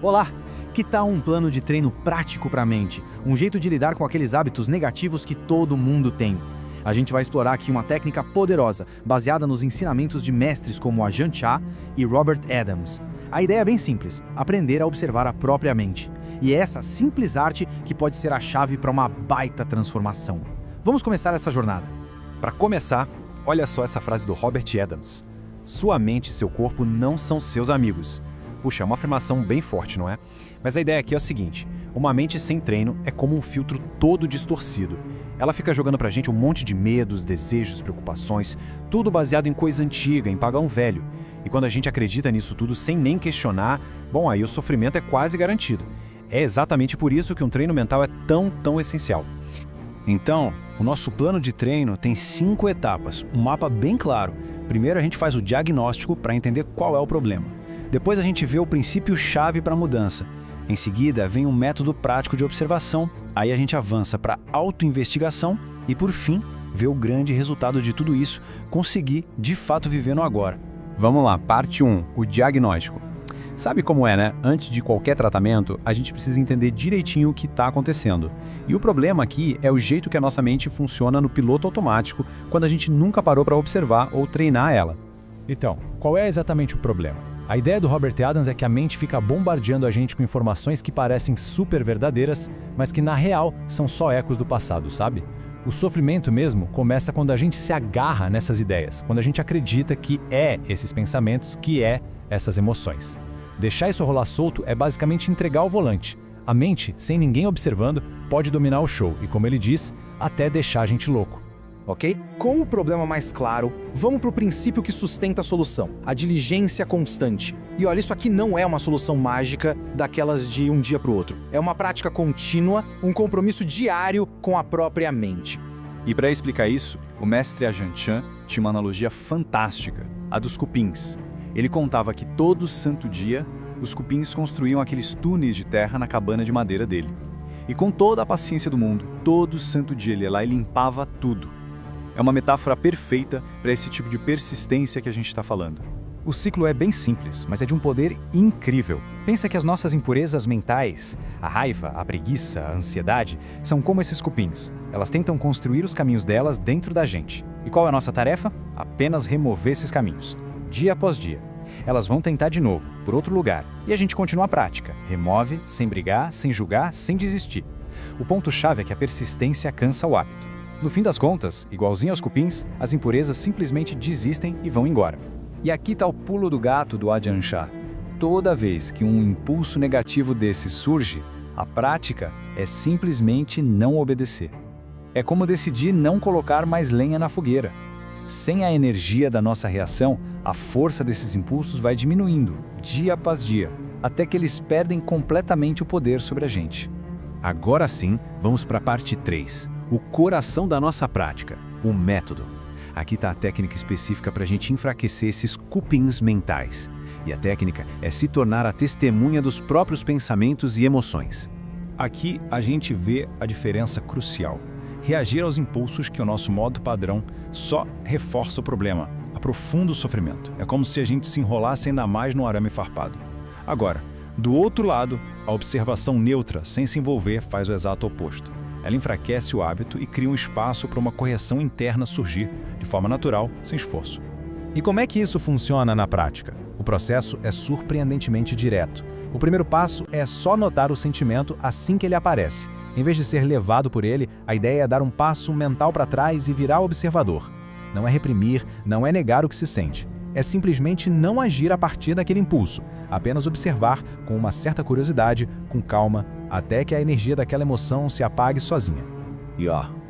Olá! Que tal um plano de treino prático para a mente? Um jeito de lidar com aqueles hábitos negativos que todo mundo tem. A gente vai explorar aqui uma técnica poderosa, baseada nos ensinamentos de mestres como Ajahn Chah e Robert Adams. A ideia é bem simples, aprender a observar a própria mente. E é essa simples arte que pode ser a chave para uma baita transformação. Vamos começar essa jornada. Para começar, olha só essa frase do Robert Adams. Sua mente e seu corpo não são seus amigos. Puxa, é uma afirmação bem forte, não é? Mas a ideia aqui é o seguinte, uma mente sem treino é como um filtro todo distorcido. Ela fica jogando pra gente um monte de medos, desejos, preocupações, tudo baseado em coisa antiga, em pagão velho. E quando a gente acredita nisso tudo sem nem questionar, bom, aí o sofrimento é quase garantido. É exatamente por isso que um treino mental é tão essencial. Então, o nosso plano de treino tem 5 etapas, um mapa bem claro. Primeiro a gente faz o diagnóstico para entender qual é o problema. Depois a gente vê o princípio-chave para a mudança. Em seguida, vem um método prático de observação. Aí a gente avança para a autoinvestigação e, por fim, vê o grande resultado de tudo isso, conseguir, de fato, viver no agora. Vamos lá, parte 1, o diagnóstico. Sabe como é, né? Antes de qualquer tratamento, a gente precisa entender direitinho o que está acontecendo. E o problema aqui é o jeito que a nossa mente funciona no piloto automático quando a gente nunca parou para observar ou treinar ela. Então, qual é exatamente o problema? A ideia do Robert Adams é que a mente fica bombardeando a gente com informações que parecem super verdadeiras, mas que na real são só ecos do passado, sabe? O sofrimento mesmo começa quando a gente se agarra nessas ideias, quando a gente acredita que é esses pensamentos, que é essas emoções. Deixar isso rolar solto é basicamente entregar o volante. A mente, sem ninguém observando, pode dominar o show e, como ele diz, até deixar a gente louco. Ok? Com o problema mais claro, vamos para o princípio que sustenta a solução, a diligência constante. E olha, isso aqui não é uma solução mágica daquelas de um dia para o outro. É uma prática contínua, um compromisso diário com a própria mente. E para explicar isso, o mestre Ajahn Chah tinha uma analogia fantástica, a dos cupins. Ele contava que todo santo dia, os cupins construíam aqueles túneis de terra na cabana de madeira dele. E com toda a paciência do mundo, todo santo dia ele ia lá e limpava tudo. É uma metáfora perfeita para esse tipo de persistência que a gente está falando. O ciclo é bem simples, mas é de um poder incrível. Pensa que as nossas impurezas mentais, a raiva, a preguiça, a ansiedade, são como esses cupins. Elas tentam construir os caminhos delas dentro da gente. E qual é a nossa tarefa? Apenas remover esses caminhos, dia após dia. Elas vão tentar de novo, por outro lugar, e a gente continua a prática. Remove, sem brigar, sem julgar, sem desistir. O ponto-chave é que a persistência cansa o hábito. No fim das contas, igualzinho aos cupins, as impurezas simplesmente desistem e vão embora. E aqui está o pulo do gato do Ajahn Chah. Toda vez que um impulso negativo desse surge, a prática é simplesmente não obedecer. É como decidir não colocar mais lenha na fogueira. Sem a energia da nossa reação, a força desses impulsos vai diminuindo, dia após dia, até que eles perdem completamente o poder sobre a gente. Agora sim, vamos para a parte 3. O coração da nossa prática, o método. Aqui está a técnica específica para a gente enfraquecer esses cupins mentais. E a técnica é se tornar a testemunha dos próprios pensamentos e emoções. Aqui a gente vê a diferença crucial. Reagir aos impulsos que o nosso modo padrão só reforça o problema, aprofunda o sofrimento. É como se a gente se enrolasse ainda mais no arame farpado. Agora, do outro lado, a observação neutra, sem se envolver, faz o exato oposto. Ela enfraquece o hábito e cria um espaço para uma correção interna surgir, de forma natural, sem esforço. E como é que isso funciona na prática? O processo é surpreendentemente direto. O primeiro passo é só notar o sentimento assim que ele aparece. Em vez de ser levado por ele, a ideia é dar um passo mental para trás e virar observador. Não é reprimir, não é negar o que se sente. É simplesmente não agir a partir daquele impulso, apenas observar com uma certa curiosidade, com calma, até que a energia daquela emoção se apague sozinha. E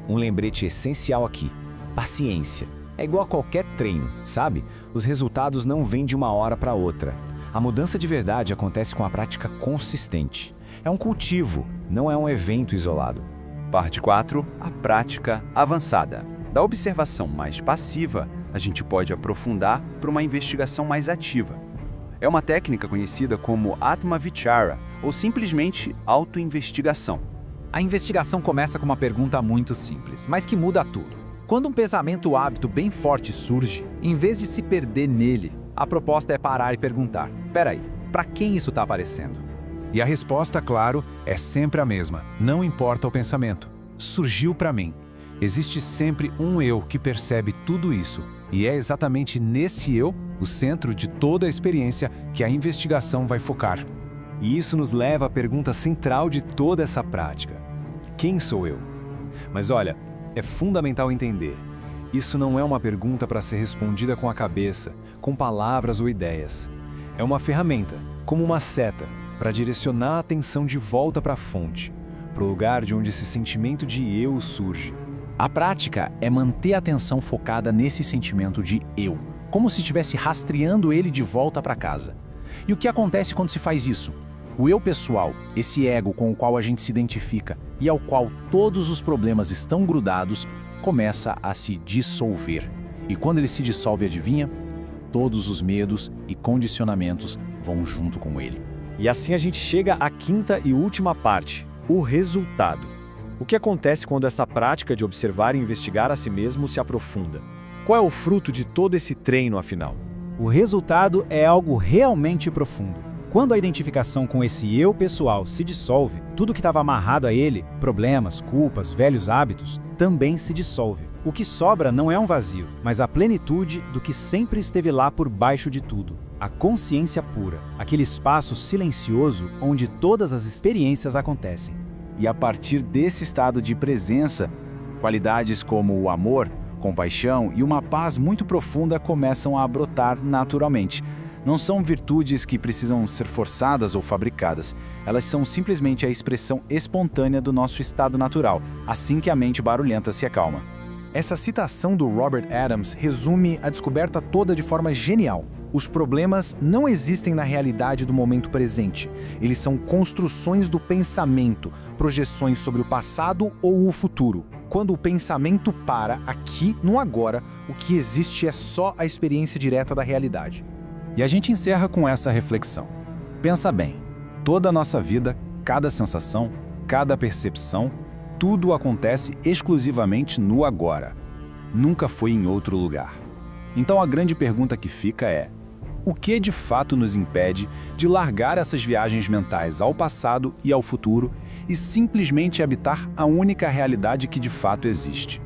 um lembrete essencial aqui: paciência. É igual a qualquer treino, sabe? Os resultados não vêm de uma hora para outra. A mudança de verdade acontece com a prática consistente. É um cultivo, não é um evento isolado. Parte 4, a prática avançada. Da observação mais passiva, a gente pode aprofundar para uma investigação mais ativa. É uma técnica conhecida como Atma Vichara, ou simplesmente autoinvestigação. A investigação começa com uma pergunta muito simples, mas que muda tudo. Quando um pensamento ou hábito bem forte surge, em vez de se perder nele, a proposta é parar e perguntar: peraí, para quem isso está aparecendo? E a resposta, claro, é sempre a mesma. Não importa o pensamento. Surgiu para mim. Existe sempre um eu que percebe tudo isso. E é exatamente nesse eu, o centro de toda a experiência, que a investigação vai focar. E isso nos leva à pergunta central de toda essa prática. Quem sou eu? Mas olha, é fundamental entender. Isso não é uma pergunta para ser respondida com a cabeça, com palavras ou ideias. É uma ferramenta, como uma seta, para direcionar a atenção de volta para a fonte, para o lugar de onde esse sentimento de eu surge. A prática é manter a atenção focada nesse sentimento de eu, como se estivesse rastreando ele de volta para casa. E o que acontece quando se faz isso? O eu pessoal, esse ego com o qual a gente se identifica e ao qual todos os problemas estão grudados, começa a se dissolver. E quando ele se dissolve, adivinha? Todos os medos e condicionamentos vão junto com ele. E assim a gente chega à quinta e última parte, o resultado. O que acontece quando essa prática de observar e investigar a si mesmo se aprofunda? Qual é o fruto de todo esse treino, afinal? O resultado é algo realmente profundo. Quando a identificação com esse eu pessoal se dissolve, tudo que estava amarrado a ele, problemas, culpas, velhos hábitos, também se dissolve. O que sobra não é um vazio, mas a plenitude do que sempre esteve lá por baixo de tudo. A consciência pura, aquele espaço silencioso onde todas as experiências acontecem. E a partir desse estado de presença, qualidades como o amor, compaixão e uma paz muito profunda começam a brotar naturalmente. Não são virtudes que precisam ser forçadas ou fabricadas. Elas são simplesmente a expressão espontânea do nosso estado natural, assim que a mente barulhenta se acalma. Essa citação do Robert Adams resume a descoberta toda de forma genial. Os problemas não existem na realidade do momento presente. Eles são construções do pensamento, projeções sobre o passado ou o futuro. Quando o pensamento para aqui, no agora, o que existe é só a experiência direta da realidade. E a gente encerra com essa reflexão. Pensa bem, toda a nossa vida, cada sensação, cada percepção, tudo acontece exclusivamente no agora. Nunca foi em outro lugar. Então a grande pergunta que fica é: o que de fato nos impede de largar essas viagens mentais ao passado e ao futuro e simplesmente habitar a única realidade que de fato existe?